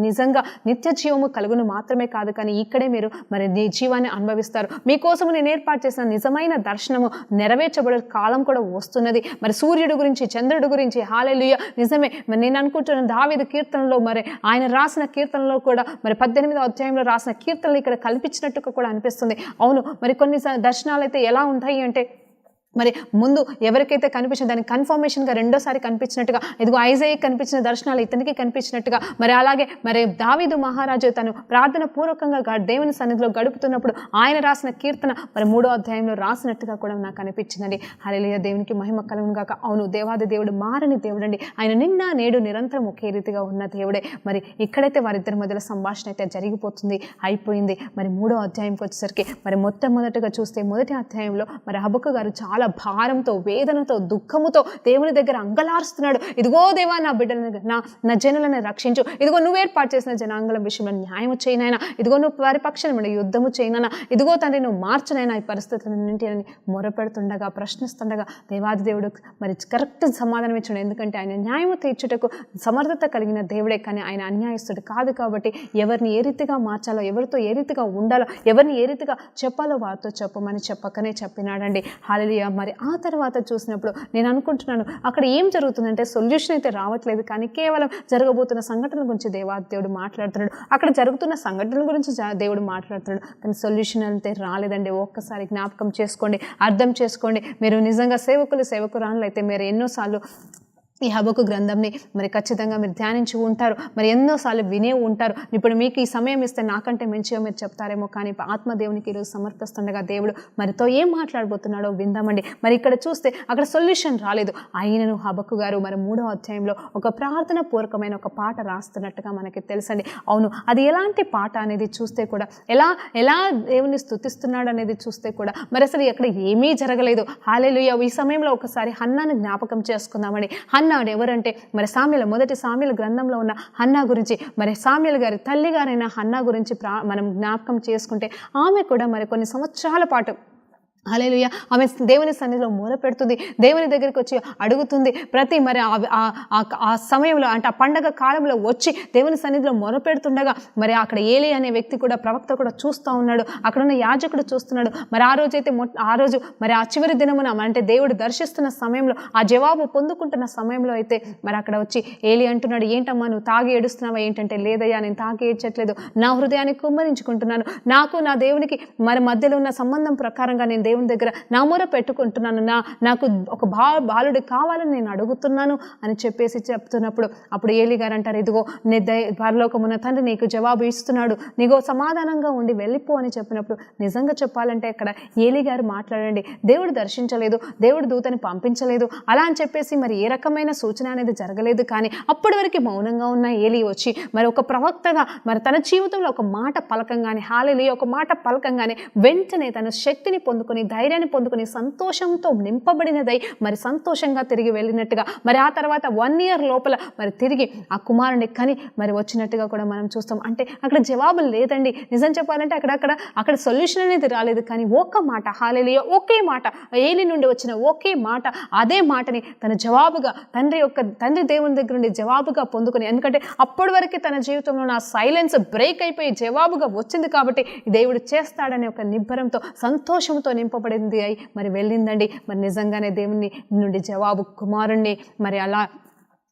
నిజంగా నిత్య జీవము కలుగును మాత్రమే కాదు, కానీ ఇక్కడే మీరు మరి నీ జీవాన్ని అనుభవిస్తారు. మీకోసము నేను ఏర్పాటు చేసిన నిజమైన దర్శనము నెరవేర్చబడే కాలం కూడా వస్తున్నది. మరి సూర్యుడు గురించి, చంద్రుడు గురించి హల్లెలూయా నిజమే. మరి నేను అనుకుంటున్నాను దావీదు కీర్తనలో మరి ఆయన రాసిన కీర్తనలో కూడా మరి 18వ అధ్యాయంలో రాసిన కీర్తనలు ఇక్కడ కల్పించినట్టుగా కూడా అనిపిస్తుంది. అవును, మరి కొన్ని దర్శనాలు అయితే ఎలా ఉంటాయి అంటే మరి ముందు ఎవరికైతే కనిపించిన దానికి కన్ఫర్మేషన్గా రెండోసారి కనిపించినట్టుగా, ఇదిగో ఐజాయికి కనిపించిన దర్శనాలు ఇతనికి కనిపించినట్టుగా, మరి అలాగే మరి దావీదు మహారాజు తను ప్రార్థన పూర్వకంగా దేవుని సన్నిధిలో గడుపుతున్నప్పుడు ఆయన రాసిన కీర్తన మరి 3వ అధ్యాయంలో రాసినట్టుగా కూడా నాకు అనిపించిందండి. హల్లెలూయా, దేవునికి మహిమ కలుగును గాక. అవును, దేవాది దేవుడు మారని దేవుడు అండి. ఆయన నిన్న నేడు నిరంతరం ఒకే రీతిగా ఉన్న దేవుడే. మరి ఇక్కడైతే వారిద్దరి మధ్యలో సంభాషణ అయితే జరిగిపోతుంది, అయిపోయింది. మరి 3వ అధ్యాయంకి వచ్చేసరికి మరి మొట్టమొదటిగా చూస్తే మొదటి అధ్యాయంలో మరి హబక్కు గారు చాలా భారంతో, వేదనతో, దుఃఖముతో దేవుని దగ్గర అంగలారుస్తున్నాడు. ఇదిగో దేవా, నా బిడ్డలను నా జనులను రక్షించు, ఇదిగో నువ్వు ఏర్పాటు చేసిన జనాంగల విషయంలో న్యాయము చేయనైనా, ఇదిగో నువ్వు వారి పక్షాన యుద్ధము చేయనైనా, ఇదిగో తండ్రి నువ్వు మార్చనైనా ఈ పరిస్థితులన్నింటి అని మొరపెడుతుండగా, ప్రశ్నిస్తుండగా దేవాది దేవుడు మరి కరెక్ట్ సమాధానం ఇచ్చాడు. ఎందుకంటే ఆయన న్యాయము తీర్చుటకు సమర్థత కలిగిన దేవుడే, కానీ ఆయన అన్యాయస్తుడు కాదు. కాబట్టి ఎవరిని ఏ రీతిగా మార్చాలో, ఎవరితో ఏ రీతిగా ఉండాలో, ఎవరిని ఏ రీతిగా చెప్పాలో వారితో చెప్పమని చెప్పకనే చెప్పినాడండి. హల్లెలూయా. మరి ఆ తర్వాత చూసినప్పుడు నేను అనుకుంటున్నాను, అక్కడ ఏం జరుగుతుందంటే సొల్యూషన్ అయితే రావట్లేదు, కానీ కేవలం జరగబోతున్న సంఘటనల గురించి దేవుడు మాట్లాడుతున్నాడు. అక్కడ జరుగుతున్న సంఘటనల గురించి దేవుడు మాట్లాడుతున్నాడు, కానీ సొల్యూషన్ అయితే రాలేదండి. ఒక్కసారి జ్ఞాపకం చేసుకోండి, అర్థం చేసుకోండి. మీరు నిజంగా సేవకురాళ్ళు అయితే మీరు ఎన్నోసార్లు ఈ హబక్కు గ్రంథంని మరి ఖచ్చితంగా మీరు ధ్యానించి ఉంటారు, మరి ఎన్నోసార్లు వినే ఉంటారు. ఇప్పుడు మీకు ఈ సమయం ఇస్తే నాకంటే మంచిగా మీరు చెప్తారేమో, కానీ ఆత్మదేవునికి ఈరోజు సమర్పిస్తుండగా దేవుడు మరితో ఏం మాట్లాడబోతున్నాడో విందామండి. మరి ఇక్కడ చూస్తే అక్కడ సొల్యూషన్ రాలేదు. అయినను హబక్కు గారు మరి 3వ అధ్యాయంలో ఒక ప్రార్థన పూర్వకమైన ఒక పాట రాస్తున్నట్టుగా మనకి తెలుసండి. అవును, అది ఎలాంటి పాట అనేది చూస్తే కూడా, ఎలా దేవుని స్తుతిస్తున్నాడు అనేది చూస్తే కూడా మరి అసలు ఎక్కడ ఏమీ జరగలేదు. హల్లెలూయా. ఈ సమయంలో ఒకసారి హన్నాను జ్ఞాపకం చేసుకుందామండి. హన్నా ఎవరంటే మరి మొదటి సామ్యుల గ్రంథంలో ఉన్న హన్నా గురించి, మరి సామ్యుల్ గారి తల్లిగారైన హన్నా గురించి మనం జ్ఞాపకం చేసుకుంటే ఆమె కూడా మరి కొన్ని సంవత్సరాల పాటు హల్లెలూయా ఆమె దేవుని సన్నిధిలో మూలపెడుతుంది, దేవుని దగ్గరికి వచ్చి అడుగుతుంది. ప్రతి మరి ఆ సమయంలో అంటే ఆ పండగ కాలంలో వచ్చి దేవుని సన్నిధిలో మొరపెడుతుండగా మరి అక్కడ ఏలీ అనే వ్యక్తి కూడా, ప్రవక్త కూడా చూస్తూ ఉన్నాడు, అక్కడ ఉన్న యాజకుడు చూస్తున్నాడు. మరి ఆ రోజు మరి ఆ చివరి దినమున అంటే దేవుడు దర్శిస్తున్న సమయంలో, ఆ జవాబు పొందుకుంటున్న సమయంలో అయితే మరి అక్కడ వచ్చి ఏలీ అంటున్నాడు, ఏంటమ్మా నువ్వు తాగి ఏడుస్తున్నావా ఏంటంటే, లేదయ్యా నేను తాగి ఏడ్చట్లేదు, నా హృదయాన్ని కుమ్మరించుకుంటున్నాను, నాకు నా దేవునికి మరి మధ్యలో ఉన్న సంబంధం ప్రకారంగా నేను దేవుని దగ్గర నా మొర పెట్టుకుంటున్నాను, నాకు ఒక బాలుడు కావాలని నేను అడుగుతున్నాను అని చెప్పేసి చెప్తున్నప్పుడు అప్పుడు ఏలీ గారు అంటారు, ఇదిగో నీ పరలోకమున్న తండ్రి నీకు జవాబు ఇస్తున్నాడు, నీగో సమాధానంగా ఉండి వెళ్ళిపో అని చెప్పినప్పుడు నిజంగా చెప్పాలంటే అక్కడ ఏలీ గారు మాట్లాడండి, దేవుడు దర్శించలేదు, దేవుడు దూతని పంపించలేదు అలా అని చెప్పేసి మరి ఏ రకమైన సూచన అనేది జరగలేదు. కానీ అప్పటి వరకు మౌనంగా ఉన్న ఏలీ వచ్చి మరి ఒక ప్రవక్తగా మరి తన జీవితంలో ఒక మాట పలకంగానే, హల్లెలూయా ఒక మాట పలకంగానే వెంటనే తన శక్తిని పొందుకొని, ధైర్యాన్ని పొందుకొని, సంతోషంతో నింపబడినదై మరి సంతోషంగా తిరిగి వెళ్ళినట్టుగా, మరి ఆ తర్వాత 1 year లోపల మరి తిరిగి ఆ కుమారుని కని మరి వచ్చినట్టుగా కూడా మనం చూస్తాం. అంటే అక్కడ జవాబు లేదండి. నిజం చెప్పాలంటే అక్కడ సొల్యూషన్ అనేది రాలేదు, కానీ ఒక్క మాట, హల్లెలూయా ఒకే మాట, ఏలీ నుండి వచ్చిన ఒకే మాట, అదే మాటని తన జవాబుగా తండ్రి దేవుని దగ్గర నుండి జవాబుగా పొందుకొని, ఎందుకంటే అప్పటి వరకు తన జీవితంలో నా సైలెన్స్ బ్రేక్ అయిపోయి జవాబుగా వచ్చింది కాబట్టి దేవుడు చేస్తాడనే ఒక నిబ్బరంతో, సంతోషంతో నింపబడింది అయి మరి వెళ్ళిందండి. మరి నిజంగానే దేవుని నుండి జవాబు కుమారుణ్ణి మరి అలా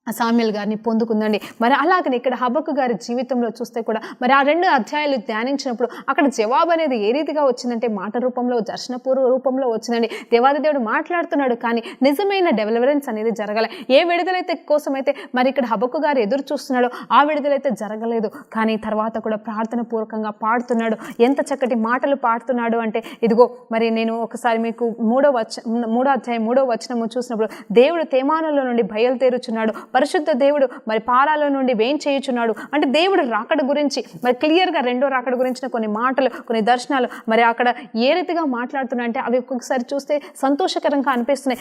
సామ్యుల్ గారిని పొందుకుందండి. మరి అలాగనే ఇక్కడ హబక్కు గారి జీవితంలో చూస్తే కూడా మరి ఆ 2 అధ్యాయాలు ధ్యానించినప్పుడు అక్కడ జవాబు అనేది ఏ రీతిగా వచ్చిందంటే మాట రూపంలో, దర్శనపూర్వ రూపంలో వచ్చిందండి. దేవాది దేవుడు మాట్లాడుతున్నాడు, కానీ నిజమైన డెవలప్మెంట్స్ అనేది జరగలే. ఏ విడుదలైతే కోసమైతే మరి ఇక్కడ హబక్కు గారు ఎదురు చూస్తున్నాడో ఆ విడుదలైతే జరగలేదు. కానీ తర్వాత కూడా ప్రార్థన పూర్వకంగా పాడుతున్నాడు. ఎంత చక్కటి మాటలు పాడుతున్నాడు అంటే, ఇదిగో మరి నేను ఒకసారి మీకు 3వ అధ్యాయం 3వ వచనము చూసినప్పుడు, దేవుడు తేమానులో నుండి బయలుదేరుచున్నాడు, పరిశుద్ధ దేవుడు మరి పారాలో నుండి వేం చేయుచున్నాడు అంటే దేవుడు రాకడ గురించి మరి క్లియర్గా రెండో రాకడ గురించిన కొన్ని మాటలు, కొన్ని దర్శనాలు మరి అక్కడ ఏ రీతిగా మాట్లాడుతున్నా అంటే అవి ఒక్కొక్కసారి చూస్తే సంతోషకరంగా అనిపిస్తున్నాయి.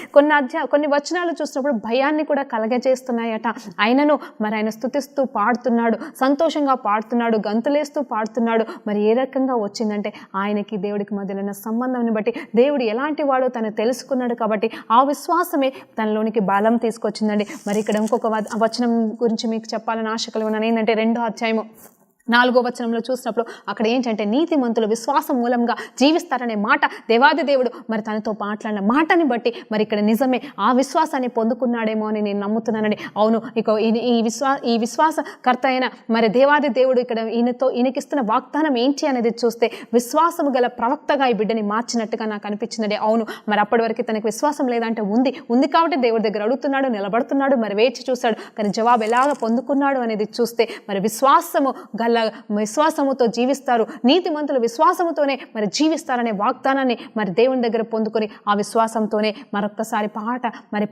కొన్ని వచనాలు చూసినప్పుడు భయాన్ని కూడా కలగజేస్తున్నాయట. ఆయనను మరి ఆయన స్తుతిస్తూ పాడుతున్నాడు, సంతోషంగా పాడుతున్నాడు, గంతులేస్తూ పాడుతున్నాడు. మరి ఏ రకంగా వచ్చిందంటే ఆయనకి దేవుడికి మధ్యలో ఉన్న సంబంధాన్ని బట్టి దేవుడు ఎలాంటి వాడో తను తెలుసుకున్నాడు కాబట్టి ఆ విశ్వాసమే తనలోనికి బలం తీసుకొచ్చిందండి. మరి ఇక్కడ ఇంకొక వచనం గురించి మీకు చెప్పాలని ఆశ కలిగి ఉన్నాను. ఏంటంటే 2వ అధ్యాయము 4వ వచనంలో చూసినప్పుడు అక్కడ ఏంటంటే నీతిమంతులు విశ్వాసం మూలంగా జీవిస్తారనే మాట దేవాది దేవుడు మరి తనతో మాట్లాడిన మాటని బట్టి మరి ఇక్కడ నిజమే ఆ విశ్వాసాన్ని పొందుకున్నాడేమో అని నేను నమ్ముతున్నానండి. అవును, ఇక ఈ విశ్వాసకర్త అయిన మరి దేవాది దేవుడు ఇక్కడ ఈయనకిస్తున్న వాగ్దానం ఏంటి అనేది చూస్తే విశ్వాసం గల ప్రవక్తగా ఈ బిడ్డని మార్చినట్టుగా నాకు అనిపించిందండి. అవును, మరి అప్పటి వరకు తనకు విశ్వాసం లేదంటే ఉంది కాబట్టి దేవుడి దగ్గర అడుగుతున్నాడు, నిలబడుతున్నాడు, మరి వేచి చూస్తాడు. కానీ జవాబు ఎలాగ పొందుకున్నాడు అనేది చూస్తే మరి విశ్వాసముతో జీవిస్తారు, నీతిమంతులు విశ్వాసముతోనే మరి జీవిస్తారనే వాగ్దానాన్ని మరి దేవుని దగ్గర పొందుకొని ఆ విశ్వాసంతోనే మరొక్కసారి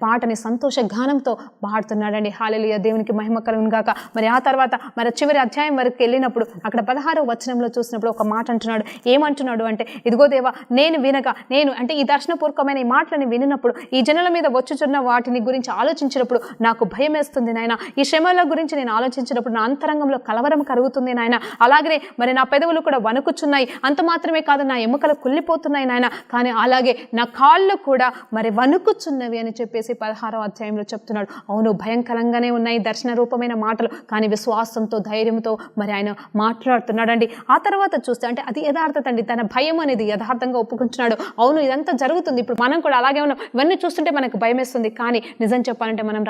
పాటని సంతోష గానంతో పాడుతున్నాడండి. హల్లెలూయా, దేవునికి మహిమ కలుగును గాక. మరి ఆ తర్వాత మరి చివరి అధ్యాయం వరకు వెళ్ళినప్పుడు అక్కడ 16వ వచనంలో చూసినప్పుడు ఒక మాట అంటున్నాడు. ఏమంటున్నాడు అంటే, ఇదిగో దేవా నేను అంటే ఈ దర్శనపూర్వకమైన ఈ మాటలని వినినప్పుడు, ఈ జనుల మీద వచ్చుచున్న వాటిని గురించి ఆలోచించినప్పుడు నాకు భయం వేస్తుంది నాయన. ఈ శ్రమల గురించి నేను ఆలోచించినప్పుడు నా అంతరంగంలో కలవరం కలుగుతుంది నాయన. అలాగనే మరి నా పెదవులు కూడా వణుకుచున్నాయి. అంత మాత్రమే కాదు, నా ఎముకలు కుళ్ళిపోతున్నాయి నాయన. కానీ అలాగే నా కాళ్ళు కూడా మరి వణుకుచున్నవి అని చెప్పేసి 16వ అధ్యాయంలో చెప్తున్నాడు. అవును, భయంకరంగానే ఉన్నాయి దర్శన రూపమైన మాటలు, కానీ విశ్వాసంతో ధైర్యంతో మరి ఆయన మాట్లాడుతున్నాడండి. ఆ తర్వాత చూస్తే అంటే అది యథార్థత అండి. తన భయం అనేది యథార్థంగా ఒప్పుకుంటున్నాడు. అవును, ఇదంతా జరుగుతుంది, ఇప్పుడు మనం కూడా అలాగే ఉన్నాం. ఇవన్నీ చూస్తుంటే మనకు భయం వేస్తుంది. కానీ నిజం చెప్పాలంటే మనం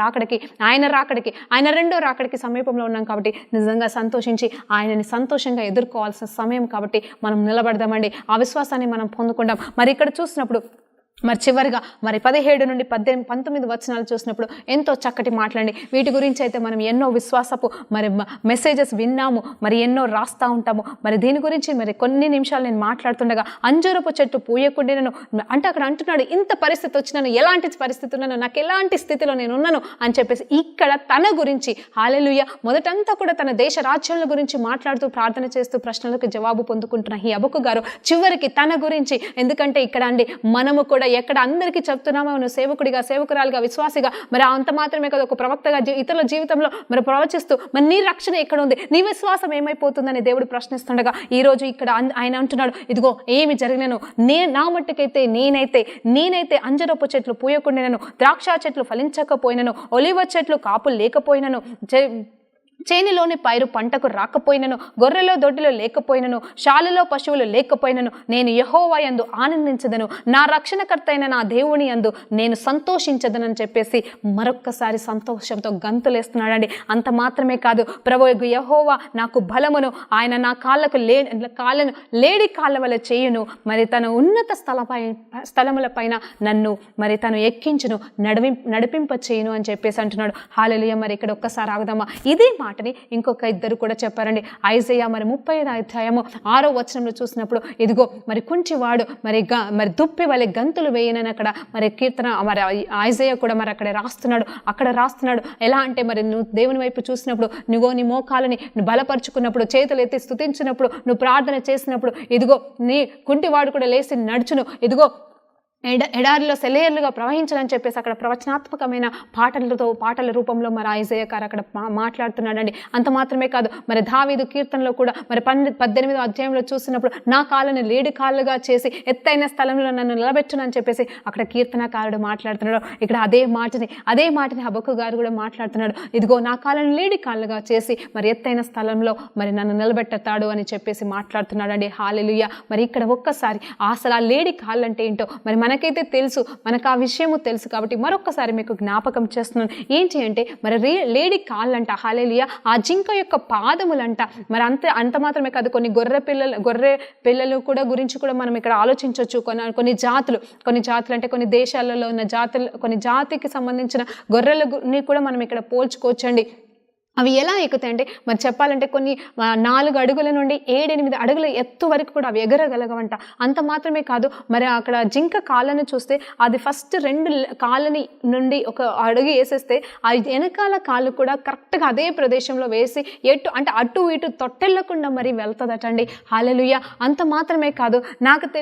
ఆయన రెండో రాకడికి సమీపంలో ఉన్నాం కాబట్టి నిజంగా సంతోషించి ఆయనని సంతోషంగా ఎదుర్కోవాల్సిన సమయం కాబట్టి మనం నిలబడదామండి. ఆ విశ్వాసాన్ని మనం పొందుకుంటాం. మరి ఇక్కడ చూసినప్పుడు మరి చివరిగా మరి 17 నుండి 19 వచనాలు చూసినప్పుడు ఎంతో చక్కటి మాట్లాడి వీటి గురించి అయితే మనం ఎన్నో విశ్వాసపు మరి మెసేజెస్ విన్నాము, మరి ఎన్నో రాస్తూ ఉంటాము. మరి దీని గురించి మరి కొన్ని నిమిషాలు నేను మాట్లాడుతుండగా అంజూరపు చెట్టు పూయకుండాను అంటే అక్కడ అంటున్నాడు, ఇంత పరిస్థితి వచ్చినాను, ఎలాంటి పరిస్థితి ఉన్నాను, నాకు ఎలాంటి స్థితిలో నేను ఉన్నాను అని చెప్పేసి ఇక్కడ తన గురించి హల్లెలూయా మొదటంతా కూడా తన దేశ రాజ్యాల గురించి మాట్లాడుతూ ప్రార్థన చేస్తూ ప్రశ్నలకు జవాబు పొందుకుంటున్న ఈ హబక్కు గారు చివరికి తన గురించి, ఎందుకంటే ఇక్కడ అండి మనము కూడా ఎక్కడ అందరికీ చెప్తున్నామో నువ్వు సేవకుడిగా, సేవకురాలుగా, విశ్వాసిగా, మరి అంత మాత్రమే కదా ఒక ప్రవక్తగా ఇతరుల జీవితంలో మరి ప్రవచిస్తూ మరి నీ రక్షణ ఎక్కడ ఉంది, నీ విశ్వాసం ఏమైపోతుందని దేవుడు ప్రశ్నిస్తుండగా ఈరోజు ఇక్కడ ఆయన అంటున్నాడు, ఇదిగో ఏమి జరిగినను నా మట్టుకైతే నేనైతే అంజరపు చెట్లు పూయకుండాను, ద్రాక్ష చెట్లు ఫలించకపోయినను, ఒలివ చెట్లు కాపులు లేకపోయినను, చేనిలోని పైరు పంటకు రాకపోయినను, గొర్రెలో దొడ్డిలో లేకపోయినను, శాలలో పశువులు లేకపోయినను, నేను యెహోవా యందు ఆనందించదను, నా రక్షణకర్త అయిన నా దేవుని యందు నేను సంతోషించదనని చెప్పేసి మరొక్కసారి సంతోషంతో గంతులేస్తున్నాడండి. అంత మాత్రమే కాదు, ప్రభువు యెహోవా నాకు బలమును, ఆయన నా కాళ్ళను లేడి కాళ్ళ వల్ల చేయును, మరి తన ఉన్నత స్థలములపైన నన్ను మరి తను ఎక్కించును, నడిపింప చేయును అని చెప్పేసి అంటున్నాడు. హల్లెలూయా. మరి ఇక్కడ ఒక్కసారి ఆగుదామా. ఇదే మాటని ఇంకొక ఇద్దరు కూడా చెప్పారండి. ఐజయా మరి 35వ అధ్యాయము 6వ వచనంలో చూసినప్పుడు, ఇదిగో మరి కుంటివాడు మరి దుప్పి వలె గంతులు వేయనని అక్కడ మరి కీర్తన మరి ఐజయా కూడా మరి అక్కడ రాస్తున్నాడు. ఎలా అంటే మరి నువ్వు దేవుని వైపు చూసినప్పుడు, నువ్వు నీ మోకాలని బలపరుచుకున్నప్పుడు, చేతులు ఎత్తి స్తుతించినప్పుడు, నువ్వు ప్రార్థన చేసినప్పుడు, ఇదిగో నీ కుంటివాడు కూడా లేచి నడుచును, ఇదిగో ఎడారిలో సెలయేర్లుగా ప్రవహించాలని చెప్పేసి అక్కడ ప్రవచనాత్మకమైన పాటల రూపంలో మరి ఐజయా గారు అక్కడ మాట్లాడుతున్నాడండి. అంత మాత్రమే కాదు, మరి దావీదు కీర్తనలో కూడా మరి 18వ అధ్యాయంలో చూసినప్పుడు నా కాళ్ళని లేడి కాళ్ళుగా చేసి ఎత్తైన స్థలంలో నన్ను నిలబెట్టునని చెప్పేసి అక్కడ కీర్తనకారుడు మాట్లాడుతున్నాడు. ఇక్కడ అదే మాటని హబక్కు గారు కూడా మాట్లాడుతున్నాడు. ఇదిగో నా కాళ్ళని లేడి కాళ్ళుగా చేసి మరి ఎత్తైన స్థలంలో మరి నన్ను నిలబెట్టతాడు అని చెప్పేసి మాట్లాడుతున్నాడండి. హల్లెలూయా. మరి ఇక్కడ ఒక్కసారి అసలు ఆ లేడి కాళ్ళు అంటే ఏంటో మరి మనకైతే తెలుసు, మనకు ఆ విషయము తెలుసు కాబట్టి మరొకసారి మీకు జ్ఞాపకం చేస్తున్నాను. ఏంటి అంటే మరి లేడి కాళ్ళంట, హల్లెలూయా, ఆ జింక యొక్క పాదములంట. మరి అంత మాత్రమే కాదు, కొన్ని గొర్రె పిల్లలు కూడా గురించి కూడా మనం ఇక్కడ ఆలోచించవచ్చు. కొన్ని జాతులు అంటే కొన్ని దేశాలలో ఉన్న కొన్ని జాతికి సంబంధించిన గొర్రెలని కూడా మనం ఇక్కడ పోల్చుకోవచ్చండి. అవి ఎలా ఎక్కుతాయంటే మరి చెప్పాలంటే కొన్ని 4 అడుగుల నుండి 7-8 అడుగుల ఎత్తు వరకు కూడా అవి ఎగరగలగవంట. అంత మాత్రమే కాదు, మరి అక్కడ జింక కాళ్ళను చూస్తే అది ఫస్ట్ 2 కాళ్ళని నుండి ఒక అడుగు వేసేస్తే ఆ వెనకాల కాళ్ళు కూడా కరెక్ట్గా అదే ప్రదేశంలో వేసి అంటే అటు ఇటు తొట్టెళ్ళకుండా మరి వెళ్తుందటండి. హల్లెలూయా. అంత మాత్రమే కాదు,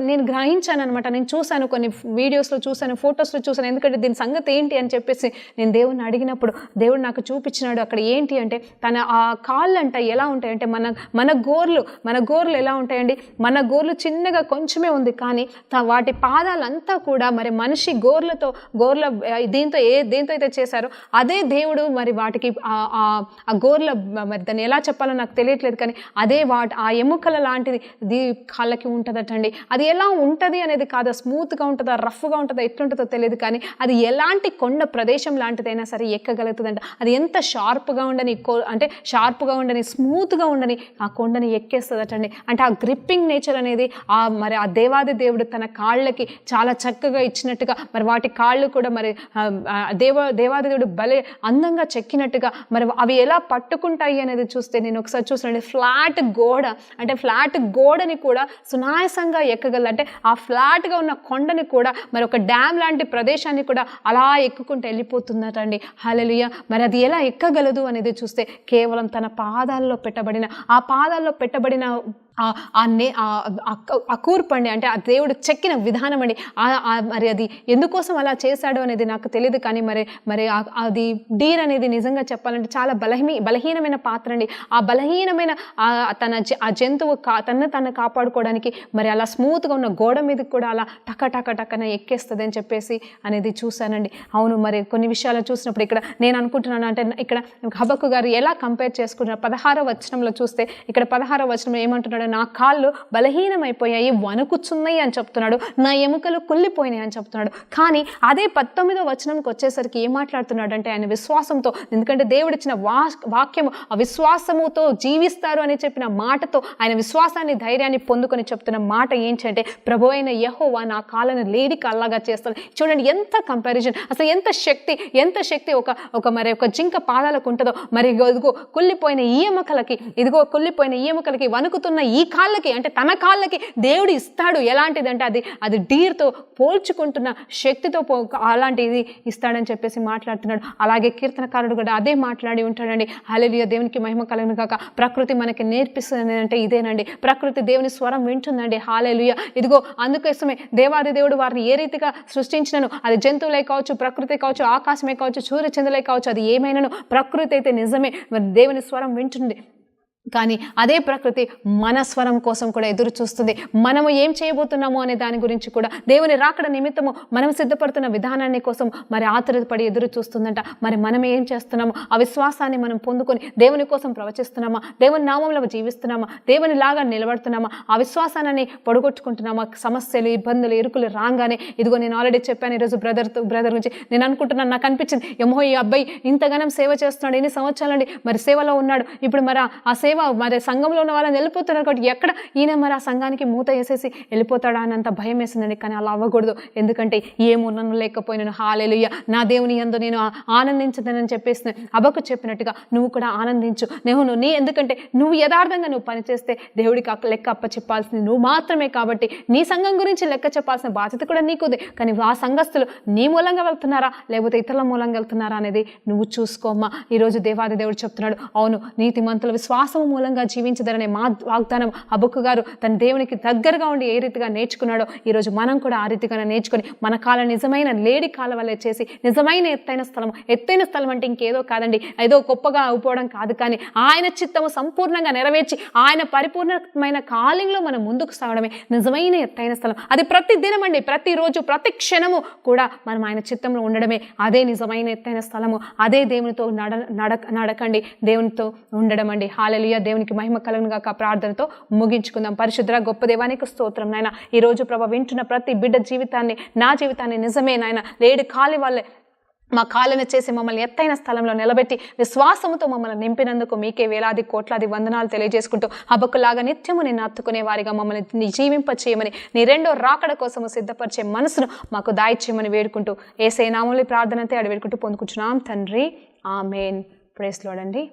నేను గ్రహించాను అనమాట. నేను చూశాను, కొన్ని వీడియోస్లో చూశాను, ఫొటోస్లో చూశాను. ఎందుకంటే దీని సంగతి ఏంటి అని చెప్పేసి నేను దేవుడిని అడిగినప్పుడు దేవుడు నాకు చూపించినాడు అక్కడ ఏంటి అంటే తన ఆ కాళ్ళంట ఎలా ఉంటాయంటే మన గోర్లు ఎలా ఉంటాయండి, మన గోర్లు చిన్నగా కొంచెమే ఉంది, కానీ వాటి పాదాలంతా కూడా మరి మనిషి గోర్ల దేంతో అయితే చేశారో అదే దేవుడు మరి వాటికి ఆ గోర్ల మరి దాన్ని ఎలా చెప్పాలో నాకు తెలియట్లేదు, కానీ అదే ఆ ఎముకల లాంటిది కాళ్ళకి ఉంటుందటండి. అది ఎలా ఉంటుంది అనేది కాదు, స్మూత్గా ఉంటుందా రఫ్గా ఉంటుందా ఎట్లుంటుందో తెలియదు, కానీ అది ఎలాంటి కొండ ప్రదేశం లాంటిదైనా సరే ఎక్కగలుగుతుందంట. అది ఎంత షార్ప్గా ఉండని స్మూత్గా ఉండని ఆ కొండని ఎక్కేస్తుందటండి. అంటే ఆ గ్రిప్పింగ్ నేచర్ అనేది మరి ఆ దేవాది దేవుడు తన కాళ్ళకి చాలా చక్కగా ఇచ్చినట్టుగా మరి వాటి కాళ్ళు కూడా మరి దేవాది దేవుడు భలే అందంగా చెక్కినట్టుగా మరి అవి ఎలా పట్టుకుంటాయి అనేది చూస్తే నేను ఒకసారి చూసానండి. ఫ్లాట్ గోడని కూడా సునాయాసంగా ఎక్కగలదు. అంటే ఆ ఫ్లాట్గా ఉన్న కొండని కూడా మరి ఒక డ్యామ్ లాంటి ప్రదేశాన్ని కూడా అలా ఎక్కుకుంటూ వెళ్ళిపోతుందటండి. హల్లెలూయా. మరి అది ఎలా ఎక్కగలదు అనేది చూస్తే కేవలం తన పాదాల్లో పెట్టబడిన ఆ కూర్పండి, అంటే ఆ దేవుడు చెక్కిన విధానం అండి. మరి అది ఎందుకోసం అలా చేశాడు అనేది నాకు తెలియదు, కానీ మరి అది డీర్ అనేది నిజంగా చెప్పాలంటే చాలా బలహీనమైన పాత్ర అండి. ఆ బలహీనమైన ఆ జంతువు తను కాపాడుకోవడానికి మరి అలా స్మూత్గా ఉన్న గోడ మీదకి కూడా అలా టక్కన ఎక్కేస్తుంది అని చెప్పేసి అనేది చూశానండి. అవును, మరి కొన్ని విషయాలు చూసినప్పుడు ఇక్కడ నేను అనుకుంటున్నాను, అంటే ఇక్కడ హబక్కు గారు ఎలా కంపేర్ చేసుకుంటున్నారు 16వ వచనంలో చూస్తే, ఇక్కడ 16వ వచనంలో ఏమంటున్నాడు, నా కాళ్ళు బలహీనమైపోయాయి, వణుకుచున్నాయి అని చెప్తున్నాడు, నా ఎముకలు కుళ్ళిపోయినాయి అని చెప్తున్నాడు. కానీ అదే 19వ వచనంకి వచ్చేసరికి ఏం మాట్లాడుతున్నాడు అంటే ఆయన విశ్వాసంతో, ఎందుకంటే దేవుడిచ్చిన వాక్యము ఆ విశ్వాసముతో జీవిస్తారు అని చెప్పిన మాటతో ఆయన విశ్వాసాన్ని ధైర్యాన్ని పొందుకొని చెప్తున్న మాట ఏంటంటే, ప్రభు అయిన యెహోవా నా కాళ్ళను లేడి కాళ్ళగా చేస్తాడు. చూడండి ఎంత కంపారిజన్, అసలు ఎంత శక్తి ఒక జింక పాదాలకు ఉంటుందో, మరి ఇదిగో కుళ్ళిపోయిన ఈ ఎముకలకి వణుకుతున్న ఈ కాళ్ళకి, అంటే తన కాళ్ళకి దేవుడు ఇస్తాడు. ఎలాంటిదంటే అది డీర్తో పోల్చుకుంటున్న శక్తితో అలాంటిది ఇస్తాడని చెప్పేసి మాట్లాడుతున్నాడు. అలాగే కీర్తనకారుడు కూడా అదే మాట్లాడి ఉంటాడండి. హల్లెలూయా, దేవునికి మహిమ కలుగును గాక. ప్రకృతి మనకి నేర్పిస్తుంది అంటే ఇదేనండి, ప్రకృతి దేవుని స్వరం వింటుందండి. హల్లెలూయా. ఇదిగో అందుకోసమే దేవాది దేవుడు వారిని ఏ రీతిగా సృష్టించినను, అది జంతువులే కావచ్చు, ప్రకృతి కావచ్చు, ఆకాశమే కావచ్చు, సూర్యచంద్రులే కావచ్చు, అది ఏమైనాను ప్రకృతి అయితే నిజమే దేవుని స్వరం వింటుంది. కానీ అదే ప్రకృతి మన స్వరం కోసం కూడా ఎదురు చూస్తుంది. మనము ఏం చేయబోతున్నామో అనే దాని గురించి కూడా, దేవుని రాకడ నిమిత్తము మనం సిద్ధపడుతున్న విధానాన్ని కోసం మరి ఆతురపడి ఎదురు చూస్తుందంట. మరి మనం ఏం చేస్తున్నామో ఆ విశ్వాసాన్ని మనం పొందుకొని దేవుని కోసం ప్రవచిస్తున్నామా, దేవుని నామంలో జీవిస్తున్నామా, దేవుని లాగా నిలబడుతున్నామా, ఆ విశ్వాసాన్ని పొడగొట్టుకుంటున్నామా, సమస్యలు ఇబ్బందులు ఇరుకులు రాగానే. ఇదిగో నేను ఆల్రెడీ చెప్పాను ఈరోజు బ్రదర్ గురించి నేను అనుకుంటున్నాను, నాకు అనిపించింది ఏమో ఈ అబ్బాయి ఇంతగానం సేవ చేస్తున్నాడు, ఎన్ని సంవత్సరాలండి మరి సేవలో ఉన్నాడు, ఇప్పుడు మరి ఆ సేవ మరి సంఘంలో ఉన్న వాళ్ళని వెళ్ళిపోతున్నారు కాబట్టి ఎక్కడ ఈయన మరి ఆ సంఘానికి మూత వేసేసి వెళ్ళిపోతాడా అని అంత భయం వేసిందండి. కానీ అలా అవ్వకూడదు, ఎందుకంటే ఏమున్నాను లేకపోయినాను హల్లెలూయా నా దేవుని యందు నేను ఆనందించదనని చెప్పేసి హబక్కు చెప్పినట్టుగా నువ్వు కూడా ఆనందించు. ఎందుకంటే నువ్వు యథార్థంగా నువ్వు పనిచేస్తే దేవుడికి లెక్క అప్పచెప్పాల్సింది నువ్వు మాత్రమే, కాబట్టి నీ సంఘం గురించి లెక్క చెప్పాల్సిన బాధ్యత కూడా నీకుదే. కానీ ఆ సంఘస్థులు నీ మూలంగా వెళ్తున్నారా లేకపోతే ఇతరుల మూలంగా వెళ్తున్నారా అనేది నువ్వు చూసుకోమ్మా. ఈరోజు దేవాది దేవుడు చెప్తున్నాడు, అవును నీతిమంతుల విశ్వాసం మూలంగా జీవించదరనే వాగ్దానం హబక్కు గారు తన దేవునికి దగ్గరగా ఉండి ఏ రీతిగా నేర్చుకున్నాడో ఈరోజు మనం కూడా ఆ రీతిగా నేర్చుకొని మన కాళ్ళ నిజమైన లేడి కాళ్ళ వల్లే చేసి నిజమైన ఎత్తైన స్థలం అంటే ఇంకేదో కాదండి, ఏదో గొప్పగా అయిపోవడం కాదు, కానీ ఆయన చిత్తము సంపూర్ణంగా నెరవేర్చి ఆయన పరిపూర్ణమైన కాలింగ్లో మనం ముందుకు సాగడమే నిజమైన ఎత్తైన స్థలం. అది ప్రతి దినం అండి, ప్రతిరోజు ప్రతి క్షణము కూడా మనం ఆయన చిత్తంలో ఉండడమే అదే నిజమైన ఎత్తైన స్థలము. అదే దేవునితో నడకండి, దేవునితో ఉండడం అండి. హల్లెలూయా, దేవునికి మహిమ కలుగును గాక. ప్రార్థనతో ముగించుకుందాం. పరిశుద్ధ గొప్ప దేవానికి స్తోత్రం నాయన. ఈరోజు ప్రభు వింటున్న ప్రతి బిడ్డ జీవితాన్ని, నా జీవితాన్ని నిజమే నాయన లేడి కాలి వల్లే మా కాళ్ళను చేసి మమ్మల్ని ఎత్తైన స్థలంలో నిలబెట్టి విశ్వాసముతో మమ్మల్ని నింపినందుకు మీకే వేలాది కోట్లాది వందనాలు తెలియజేసుకుంటూ హబక్కులాగా నిత్యము నిన్ను హత్తుకునే వారిగా మమ్మల్ని జీవింపచేయమని, నీ రెండో రాకడ కోసము సిద్ధపరిచే మనసును మాకు దాయిచేయమని వేడుకుంటూ యేసయ్య నామములో ప్రార్థనతో అడిగి వేడుకుంటూ పొందుకుంటున్నాం తండ్రి, ఆమేన్. ప్రైజ్ లార్డ్ అండి.